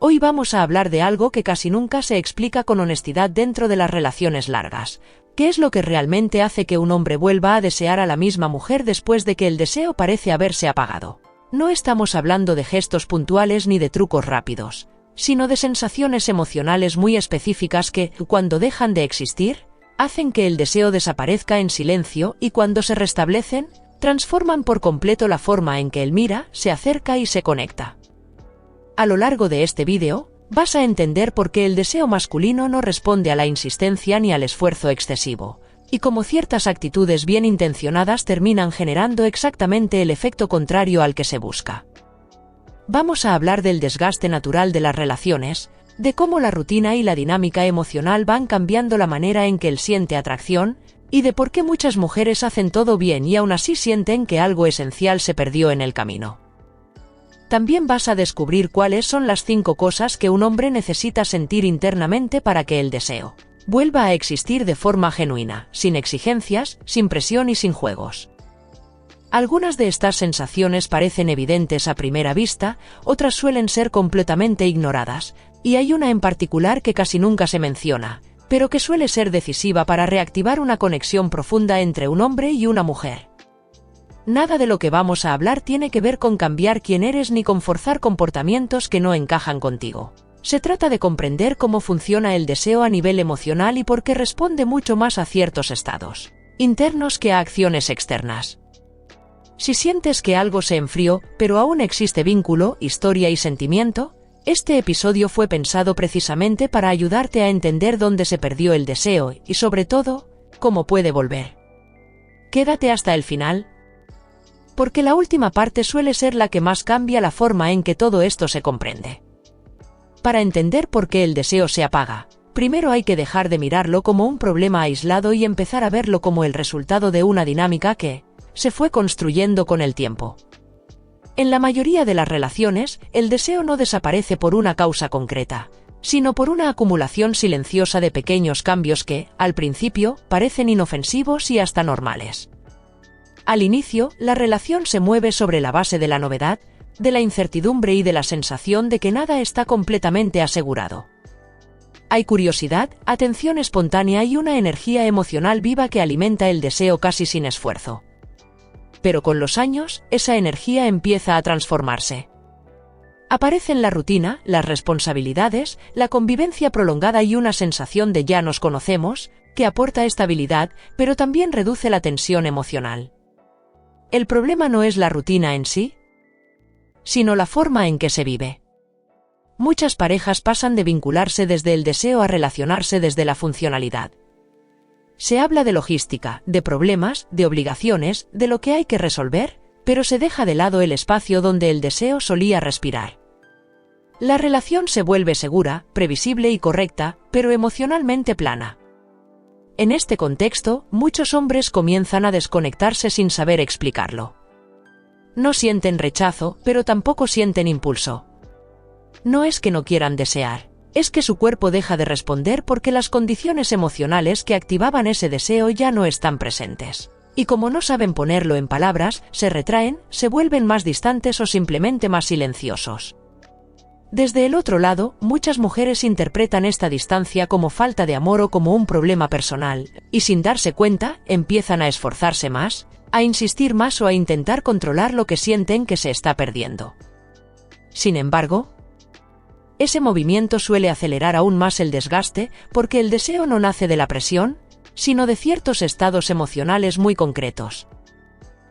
Hoy vamos a hablar de algo que casi nunca se explica con honestidad dentro de las relaciones largas. ¿Qué es lo que realmente hace que un hombre vuelva a desear a la misma mujer después de que el deseo parece haberse apagado? No estamos hablando de gestos puntuales ni de trucos rápidos, sino de sensaciones emocionales muy específicas que, cuando dejan de existir, hacen que el deseo desaparezca en silencio y cuando se restablecen, transforman por completo la forma en que él mira, se acerca y se conecta. A lo largo de este vídeo, vas a entender por qué el deseo masculino no responde a la insistencia ni al esfuerzo excesivo, y cómo ciertas actitudes bien intencionadas terminan generando exactamente el efecto contrario al que se busca. Vamos a hablar del desgaste natural de las relaciones, de cómo la rutina y la dinámica emocional van cambiando la manera en que él siente atracción, y de por qué muchas mujeres hacen todo bien y aún así sienten que algo esencial se perdió en el camino. También vas a descubrir cuáles son las 5 cosas que un hombre necesita sentir internamente para que el deseo vuelva a existir de forma genuina, sin exigencias, sin presión y sin juegos. Algunas de estas sensaciones parecen evidentes a primera vista, otras suelen ser completamente ignoradas, y hay una en particular que casi nunca se menciona, pero que suele ser decisiva para reactivar una conexión profunda entre un hombre y una mujer. Nada de lo que vamos a hablar tiene que ver con cambiar quién eres ni con forzar comportamientos que no encajan contigo. Se trata de comprender cómo funciona el deseo a nivel emocional y por qué responde mucho más a ciertos estados internos que a acciones externas. Si sientes que algo se enfrió, pero aún existe vínculo, historia y sentimiento, este episodio fue pensado precisamente para ayudarte a entender dónde se perdió el deseo y, sobre todo, cómo puede volver. Quédate hasta el final, porque la última parte suele ser la que más cambia la forma en que todo esto se comprende. Para entender por qué el deseo se apaga, primero hay que dejar de mirarlo como un problema aislado y empezar a verlo como el resultado de una dinámica que se fue construyendo con el tiempo. En la mayoría de las relaciones, el deseo no desaparece por una causa concreta, sino por una acumulación silenciosa de pequeños cambios que, al principio, parecen inofensivos y hasta normales. Al inicio, la relación se mueve sobre la base de la novedad, de la incertidumbre y de la sensación de que nada está completamente asegurado. Hay curiosidad, atención espontánea y una energía emocional viva que alimenta el deseo casi sin esfuerzo. Pero con los años, esa energía empieza a transformarse. Aparecen la rutina, las responsabilidades, la convivencia prolongada y una sensación de ya nos conocemos, que aporta estabilidad, pero también reduce la tensión emocional. El problema no es la rutina en sí, sino la forma en que se vive. Muchas parejas pasan de vincularse desde el deseo a relacionarse desde la funcionalidad. Se habla de logística, de problemas, de obligaciones, de lo que hay que resolver, pero se deja de lado el espacio donde el deseo solía respirar. La relación se vuelve segura, previsible y correcta, pero emocionalmente plana. En este contexto, muchos hombres comienzan a desconectarse sin saber explicarlo. No sienten rechazo, pero tampoco sienten impulso. No es que no quieran desear, es que su cuerpo deja de responder porque las condiciones emocionales que activaban ese deseo ya no están presentes. Y como no saben ponerlo en palabras, se retraen, se vuelven más distantes o simplemente más silenciosos. Desde el otro lado, muchas mujeres interpretan esta distancia como falta de amor o como un problema personal, y sin darse cuenta, empiezan a esforzarse más, a insistir más o a intentar controlar lo que sienten que se está perdiendo. Sin embargo, ese movimiento suele acelerar aún más el desgaste porque el deseo no nace de la presión, sino de ciertos estados emocionales muy concretos.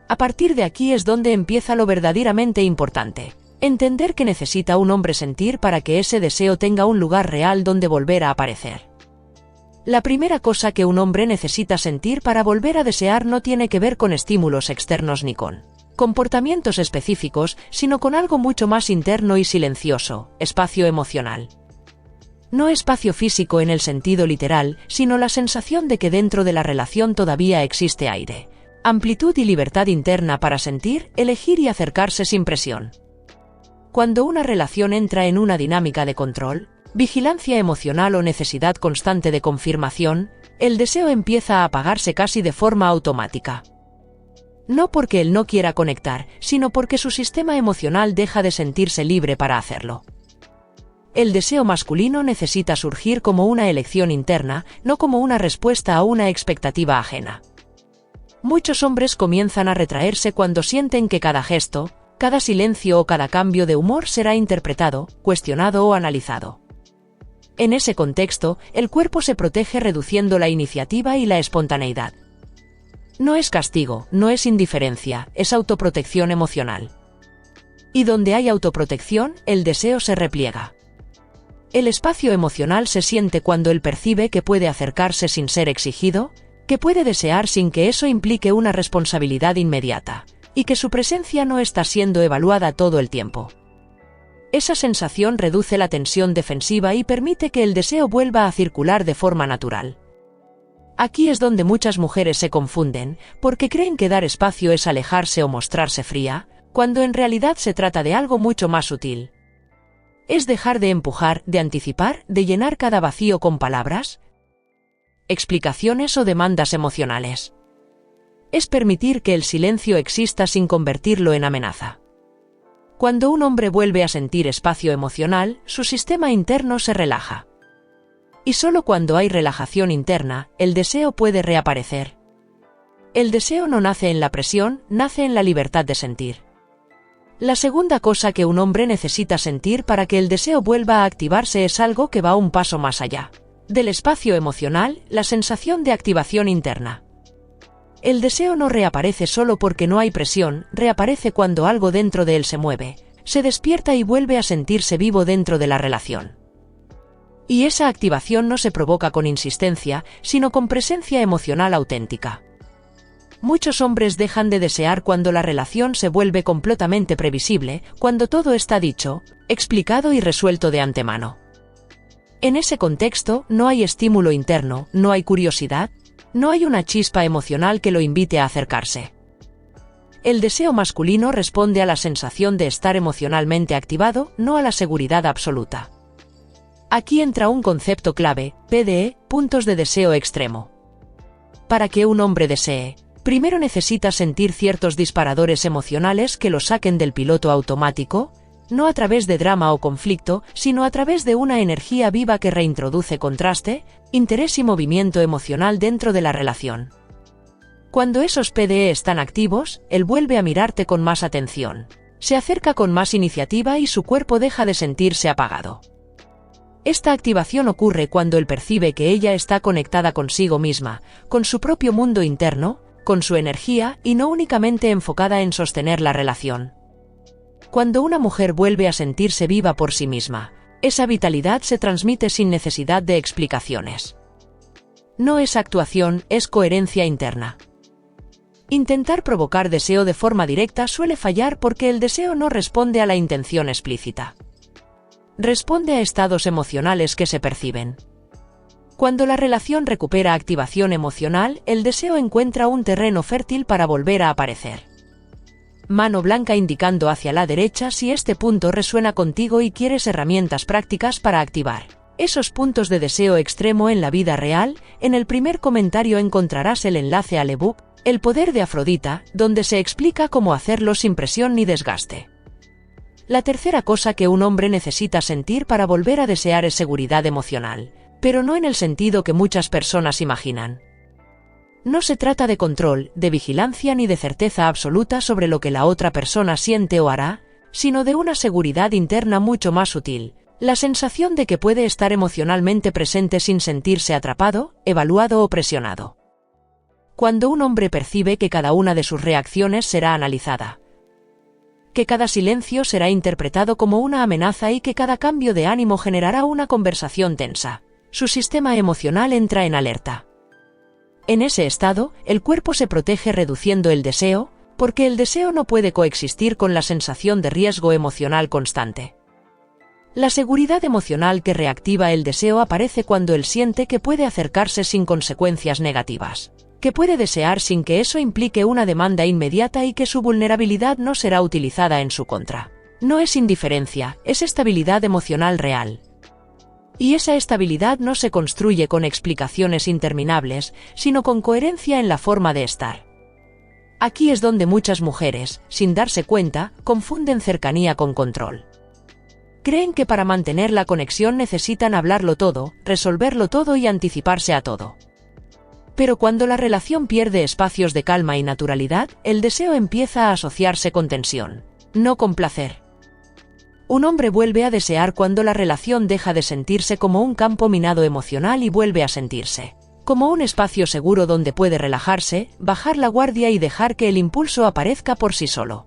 A partir de aquí es donde empieza lo verdaderamente importante. Entender que necesita un hombre sentir para que ese deseo tenga un lugar real donde volver a aparecer. La primera cosa que un hombre necesita sentir para volver a desear no tiene que ver con estímulos externos ni con comportamientos específicos, sino con algo mucho más interno y silencioso, espacio emocional. No espacio físico en el sentido literal, sino la sensación de que dentro de la relación todavía existe aire, amplitud y libertad interna para sentir, elegir y acercarse sin presión. Cuando una relación entra en una dinámica de control, vigilancia emocional o necesidad constante de confirmación, el deseo empieza a apagarse casi de forma automática. No porque él no quiera conectar, sino porque su sistema emocional deja de sentirse libre para hacerlo. El deseo masculino necesita surgir como una elección interna, no como una respuesta a una expectativa ajena. Muchos hombres comienzan a retraerse cuando sienten que cada gesto, cada silencio o cada cambio de humor será interpretado, cuestionado o analizado. En ese contexto, el cuerpo se protege reduciendo la iniciativa y la espontaneidad. No es castigo, no es indiferencia, es autoprotección emocional. Y donde hay autoprotección, el deseo se repliega. El espacio emocional se siente cuando él percibe que puede acercarse sin ser exigido, que puede desear sin que eso implique una responsabilidad inmediata, y que su presencia no está siendo evaluada todo el tiempo. Esa sensación reduce la tensión defensiva y permite que el deseo vuelva a circular de forma natural. Aquí es donde muchas mujeres se confunden, porque creen que dar espacio es alejarse o mostrarse fría, cuando en realidad se trata de algo mucho más sutil. Es dejar de empujar, de anticipar, de llenar cada vacío con palabras, explicaciones o demandas emocionales. Es permitir que el silencio exista sin convertirlo en amenaza. Cuando un hombre vuelve a sentir espacio emocional, su sistema interno se relaja. Y solo cuando hay relajación interna, el deseo puede reaparecer. El deseo no nace en la presión, nace en la libertad de sentir. La segunda cosa que un hombre necesita sentir para que el deseo vuelva a activarse es algo que va un paso más allá. Del espacio emocional, la sensación de activación interna. El deseo no reaparece solo porque no hay presión, reaparece cuando algo dentro de él se mueve, se despierta y vuelve a sentirse vivo dentro de la relación. Y esa activación no se provoca con insistencia, sino con presencia emocional auténtica. Muchos hombres dejan de desear cuando la relación se vuelve completamente previsible, cuando todo está dicho, explicado y resuelto de antemano. En ese contexto, no hay estímulo interno, no hay curiosidad, no hay una chispa emocional que lo invite a acercarse. El deseo masculino responde a la sensación de estar emocionalmente activado, no a la seguridad absoluta. Aquí entra un concepto clave, PDE, puntos de deseo extremo. Para que un hombre desee, primero necesita sentir ciertos disparadores emocionales que lo saquen del piloto automático, no a través de drama o conflicto, sino a través de una energía viva que reintroduce contraste, interés y movimiento emocional dentro de la relación. Cuando esos PDE están activos, él vuelve a mirarte con más atención, se acerca con más iniciativa y su cuerpo deja de sentirse apagado. Esta activación ocurre cuando él percibe que ella está conectada consigo misma, con su propio mundo interno, con su energía y no únicamente enfocada en sostener la relación. Cuando una mujer vuelve a sentirse viva por sí misma, esa vitalidad se transmite sin necesidad de explicaciones. No es actuación, es coherencia interna. Intentar provocar deseo de forma directa suele fallar porque el deseo no responde a la intención explícita. Responde a estados emocionales que se perciben. Cuando la relación recupera activación emocional, el deseo encuentra un terreno fértil para volver a aparecer. Mano blanca indicando hacia la derecha si este punto resuena contigo y quieres herramientas prácticas para activar esos puntos de deseo extremo en la vida real. En el primer comentario encontrarás el enlace al ebook El poder de Afrodita, donde se explica cómo hacerlo sin presión ni desgaste. La tercera cosa que un hombre necesita sentir para volver a desear es seguridad emocional, pero no en el sentido que muchas personas imaginan. No se trata de control, de vigilancia ni de certeza absoluta sobre lo que la otra persona siente o hará, sino de una seguridad interna mucho más sutil, la sensación de que puede estar emocionalmente presente sin sentirse atrapado, evaluado o presionado. Cuando un hombre percibe que cada una de sus reacciones será analizada, que cada silencio será interpretado como una amenaza y que cada cambio de ánimo generará una conversación tensa, su sistema emocional entra en alerta. En ese estado, el cuerpo se protege reduciendo el deseo, porque el deseo no puede coexistir con la sensación de riesgo emocional constante. La seguridad emocional que reactiva el deseo aparece cuando él siente que puede acercarse sin consecuencias negativas, que puede desear sin que eso implique una demanda inmediata y que su vulnerabilidad no será utilizada en su contra. No es indiferencia, es estabilidad emocional real. Y esa estabilidad no se construye con explicaciones interminables, sino con coherencia en la forma de estar. Aquí es donde muchas mujeres, sin darse cuenta, confunden cercanía con control. Creen que para mantener la conexión necesitan hablarlo todo, resolverlo todo y anticiparse a todo. Pero cuando la relación pierde espacios de calma y naturalidad, el deseo empieza a asociarse con tensión, no con placer. Un hombre vuelve a desear cuando la relación deja de sentirse como un campo minado emocional y vuelve a sentirse como un espacio seguro donde puede relajarse, bajar la guardia y dejar que el impulso aparezca por sí solo.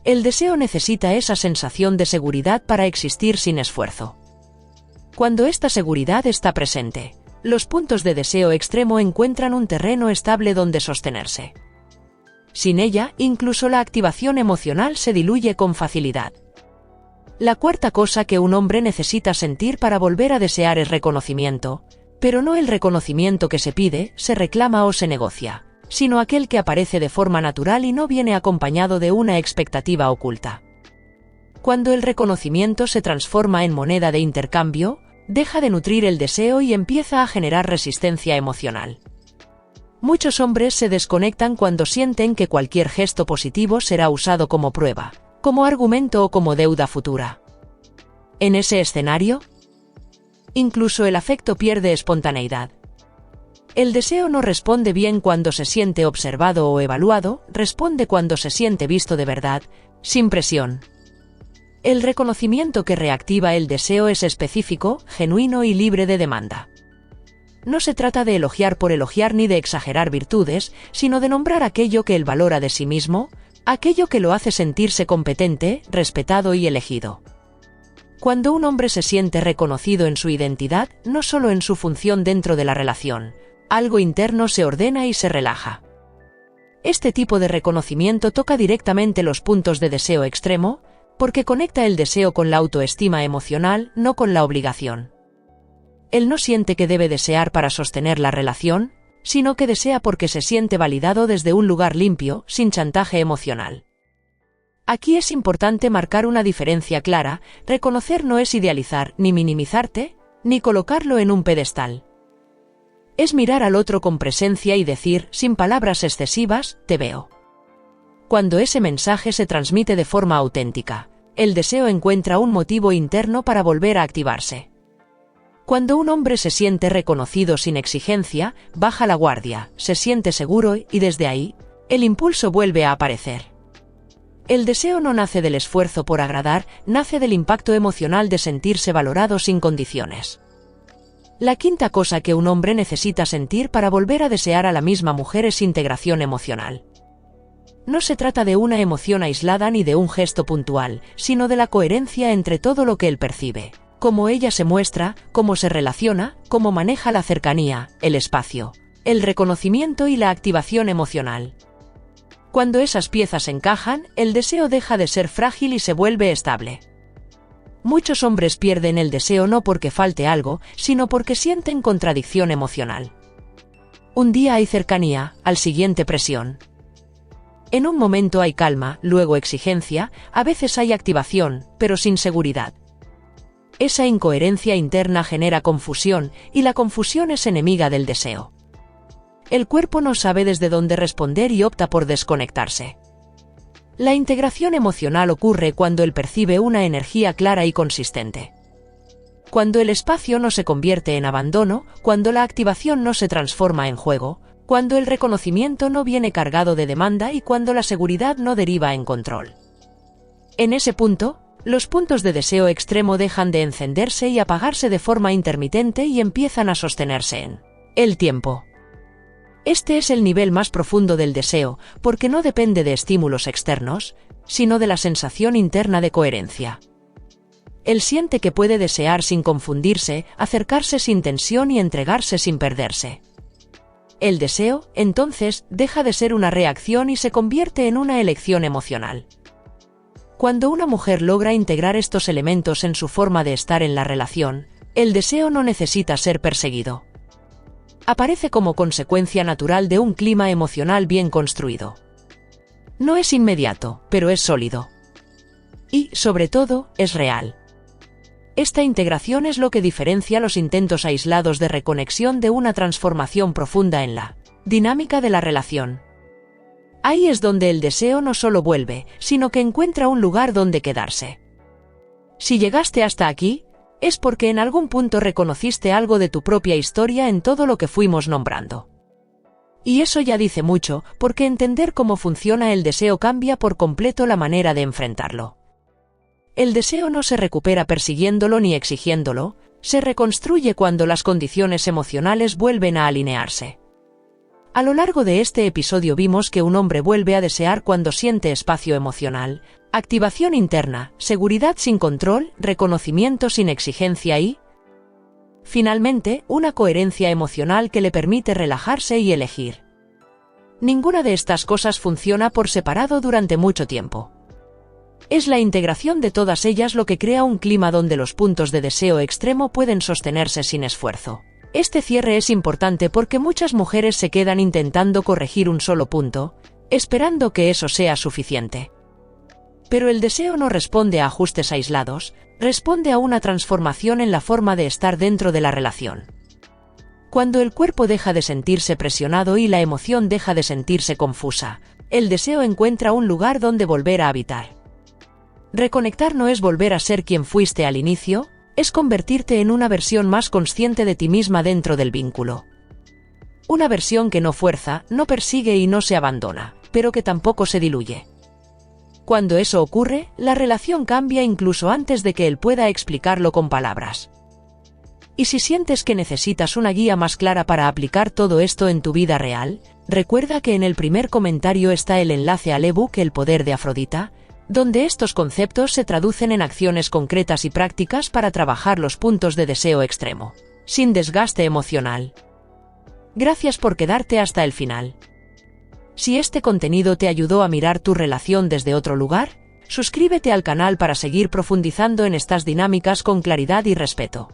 El deseo necesita esa sensación de seguridad para existir sin esfuerzo. Cuando esta seguridad está presente, los puntos de deseo extremo encuentran un terreno estable donde sostenerse. Sin ella, incluso la activación emocional se diluye con facilidad. La cuarta cosa que un hombre necesita sentir para volver a desear es reconocimiento, pero no el reconocimiento que se pide, se reclama o se negocia, sino aquel que aparece de forma natural y no viene acompañado de una expectativa oculta. Cuando el reconocimiento se transforma en moneda de intercambio, deja de nutrir el deseo y empieza a generar resistencia emocional. Muchos hombres se desconectan cuando sienten que cualquier gesto positivo será usado como prueba, como argumento o como deuda futura. En ese escenario, incluso el afecto pierde espontaneidad. El deseo no responde bien cuando se siente observado o evaluado, responde cuando se siente visto de verdad, sin presión. El reconocimiento que reactiva el deseo es específico, genuino y libre de demanda. No se trata de elogiar por elogiar ni de exagerar virtudes, sino de nombrar aquello que él valora de sí mismo, aquello que lo hace sentirse competente, respetado y elegido. Cuando un hombre se siente reconocido en su identidad, no solo en su función dentro de la relación, algo interno se ordena y se relaja. Este tipo de reconocimiento toca directamente los puntos de deseo extremo, porque conecta el deseo con la autoestima emocional, no con la obligación. Él no siente que debe desear para sostener la relación, sino que desea porque se siente validado desde un lugar limpio, sin chantaje emocional. Aquí es importante marcar una diferencia clara: reconocer no es idealizar, ni minimizarte, ni colocarlo en un pedestal. Es mirar al otro con presencia y decir, sin palabras excesivas, te veo. Cuando ese mensaje se transmite de forma auténtica, el deseo encuentra un motivo interno para volver a activarse. Cuando un hombre se siente reconocido sin exigencia, baja la guardia, se siente seguro y desde ahí, el impulso vuelve a aparecer. El deseo no nace del esfuerzo por agradar, nace del impacto emocional de sentirse valorado sin condiciones. La quinta cosa que un hombre necesita sentir para volver a desear a la misma mujer es integración emocional. No se trata de una emoción aislada ni de un gesto puntual, sino de la coherencia entre todo lo que él percibe, cómo ella se muestra, cómo se relaciona, cómo maneja la cercanía, el espacio, el reconocimiento y la activación emocional. Cuando esas piezas encajan, el deseo deja de ser frágil y se vuelve estable. Muchos hombres pierden el deseo no porque falte algo, sino porque sienten contradicción emocional. Un día hay cercanía, al siguiente presión. En un momento hay calma, luego exigencia, a veces hay activación, pero sin seguridad. Esa incoherencia interna genera confusión, y la confusión es enemiga del deseo. El cuerpo no sabe desde dónde responder y opta por desconectarse. La integración emocional ocurre cuando él percibe una energía clara y consistente. Cuando el espacio no se convierte en abandono, cuando la activación no se transforma en juego, cuando el reconocimiento no viene cargado de demanda y cuando la seguridad no deriva en control. En ese punto, los puntos de deseo extremo dejan de encenderse y apagarse de forma intermitente y empiezan a sostenerse en el tiempo. Este es el nivel más profundo del deseo, porque no depende de estímulos externos, sino de la sensación interna de coherencia. Él siente que puede desear sin confundirse, acercarse sin tensión y entregarse sin perderse. El deseo, entonces, deja de ser una reacción y se convierte en una elección emocional. Cuando una mujer logra integrar estos elementos en su forma de estar en la relación, el deseo no necesita ser perseguido. Aparece como consecuencia natural de un clima emocional bien construido. No es inmediato, pero es sólido. Y, sobre todo, es real. Esta integración es lo que diferencia los intentos aislados de reconexión de una transformación profunda en la dinámica de la relación. Ahí es donde el deseo no solo vuelve, sino que encuentra un lugar donde quedarse. Si llegaste hasta aquí, es porque en algún punto reconociste algo de tu propia historia en todo lo que fuimos nombrando. Y eso ya dice mucho, porque entender cómo funciona el deseo cambia por completo la manera de enfrentarlo. El deseo no se recupera persiguiéndolo ni exigiéndolo, se reconstruye cuando las condiciones emocionales vuelven a alinearse. A lo largo de este episodio vimos que un hombre vuelve a desear cuando siente espacio emocional, activación interna, seguridad sin control, reconocimiento sin exigencia y, finalmente, una coherencia emocional que le permite relajarse y elegir. Ninguna de estas cosas funciona por separado durante mucho tiempo. Es la integración de todas ellas lo que crea un clima donde los puntos de deseo extremo pueden sostenerse sin esfuerzo. Este cierre es importante porque muchas mujeres se quedan intentando corregir un solo punto, esperando que eso sea suficiente. Pero el deseo no responde a ajustes aislados, responde a una transformación en la forma de estar dentro de la relación. Cuando el cuerpo deja de sentirse presionado y la emoción deja de sentirse confusa, el deseo encuentra un lugar donde volver a habitar. Reconectar no es volver a ser quien fuiste al inicio, es convertirte en una versión más consciente de ti misma dentro del vínculo. Una versión que no fuerza, no persigue y no se abandona, pero que tampoco se diluye. Cuando eso ocurre, la relación cambia incluso antes de que él pueda explicarlo con palabras. Y si sientes que necesitas una guía más clara para aplicar todo esto en tu vida real, recuerda que en el primer comentario está el enlace al ebook El poder de Afrodita, donde estos conceptos se traducen en acciones concretas y prácticas para trabajar los puntos de deseo extremo, sin desgaste emocional. Gracias por quedarte hasta el final. Si este contenido te ayudó a mirar tu relación desde otro lugar, suscríbete al canal para seguir profundizando en estas dinámicas con claridad y respeto.